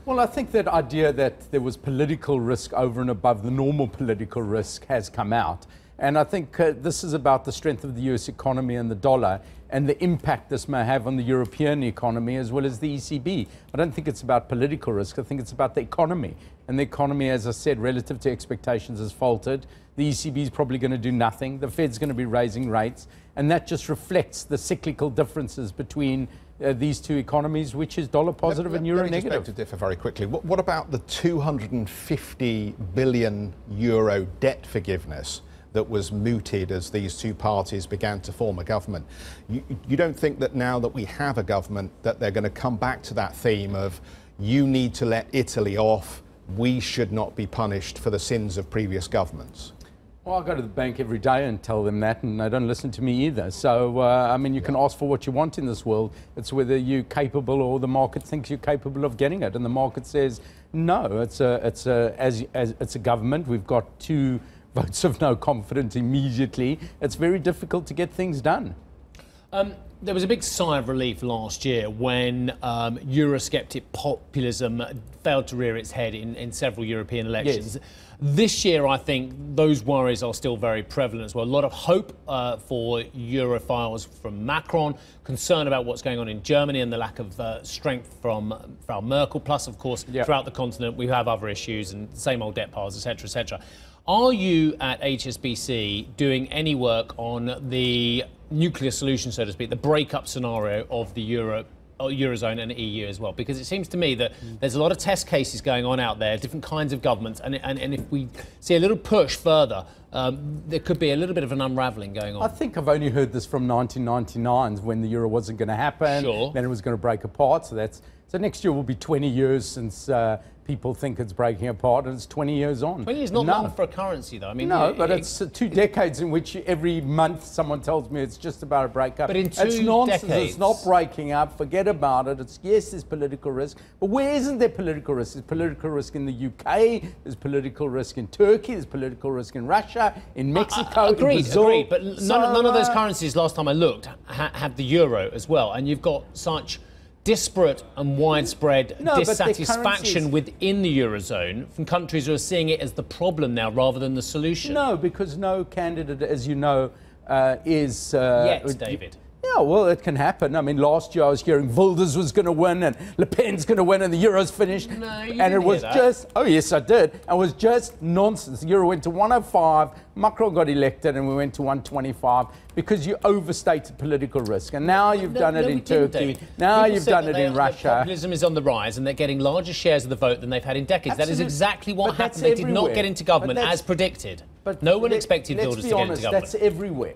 Well, I think that idea that there was political risk over and above the normal political risk has come out. And I think this is about the strength of the US economy and the dollar and the impact this may have on the European economy as well as the ECB. I don't think it's about political risk. I think it's about the economy. And the economy, as I said, relative to expectations has faltered. The ECB is probably going to do nothing. The Fed's going to be raising rates. And that just reflects the cyclical differences between these two economies, which is dollar positive and euro negative. Let me just differ very quickly. What about the 250 billion euro debt forgiveness that was mooted as these two parties began to form a government? You don't think that now that we have a government that they're going to come back to that theme of you need to let Italy off, we should not be punished for the sins of previous governments? Well, I go to the bank every day and tell them that, and they don't listen to me either. So, I mean, you can ask for what you want in this world. It's whether you're capable or the market thinks you're capable of getting it. And the market says, no, it's a government. We've got 2 votes of no confidence immediately. It's very difficult to get things done. There was a big sigh of relief last year when Eurosceptic populism failed to rear its head in several European elections. Yes. This year, I think those worries are still very prevalent as well. A lot of hope for Europhiles from Macron, concern about what's going on in Germany and the lack of strength from Frau Merkel. Plus, of course, throughout the continent, we have other issues and same old debt piles, etc., etc. Are you at HSBC doing any work on the nuclear solution, so to speak, the breakup scenario of the Eurozone and EU as well? Because it seems to me that there's a lot of test cases going on out there, different kinds of governments, and if we see a little push further, there could be a little bit of an unravelling going on. I think I've only heard this from 1999 when the euro wasn't going to happen, then it was going to break apart, so next year will be 20 years since people think it's breaking apart, and it's 20 years on. 20 years is not long for a currency, though. I mean, no, but it's 2 decades in which every month someone tells me it's just about a breakup. But in 2 it's nonsense. decades, it's not breaking up. Forget about it. Yes, there's political risk, but where isn't there political risk? There's political risk in the UK. There's political risk in Turkey. There's political risk in Russia, in Mexico, in Brazil. Agreed. But none of those currencies, last time I looked, have the euro as well, and you've got such disparate and widespread dissatisfaction within the Eurozone from countries who are seeing it as the problem now rather than the solution. No, because no candidate, as you know, is... Yet, David. Yeah, well, it can happen. I mean, last year I was hearing Wilders was going to win and Le Pen's going to win and the Euro's finished. No, you and didn't it was hear that. just, oh yes, I did. It was just nonsense. The Euro went to 105, Macron got elected and we went to 125 because you overstated political risk. And now you've done it in Turkey. Now you've done it in Russia. Populism is on the rise and they're getting larger shares of the vote than they've had in decades. Absolutely. That is exactly what happened. They did not get into government as predicted. But no one expected Wilders to get into government. That's everywhere.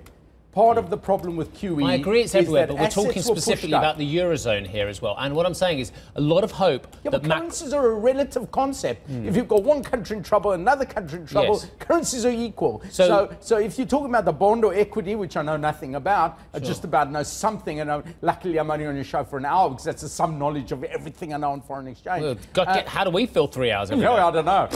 Part of the problem with QE. I agree it's everywhere, but we're talking specifically about the Eurozone here as well. And what I'm saying is a lot of hope that currencies are a relative concept. If you've got one country in trouble, another country in trouble, currencies are equal. So if you're talking about the bond or equity, which I know nothing about, I just about know something, and luckily I'm only on your show for an hour because that's some knowledge of everything I know on foreign exchange. Well, how do we fill 3 hours every day? I don't know.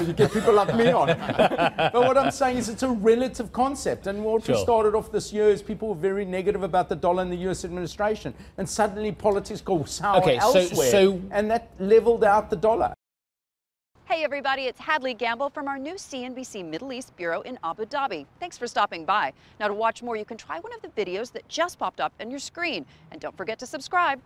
You get people like me on. But what I'm saying is it's a relative concept. And what we started off this year is people were very negative about the dollar and the US administration. And suddenly politics go sour elsewhere. And that leveled out the dollar. Hey everybody, it's Hadley Gamble from our new CNBC Middle East Bureau in Abu Dhabi. Thanks for stopping by. Now to watch more, you can try one of the videos that just popped up on your screen. And don't forget to subscribe.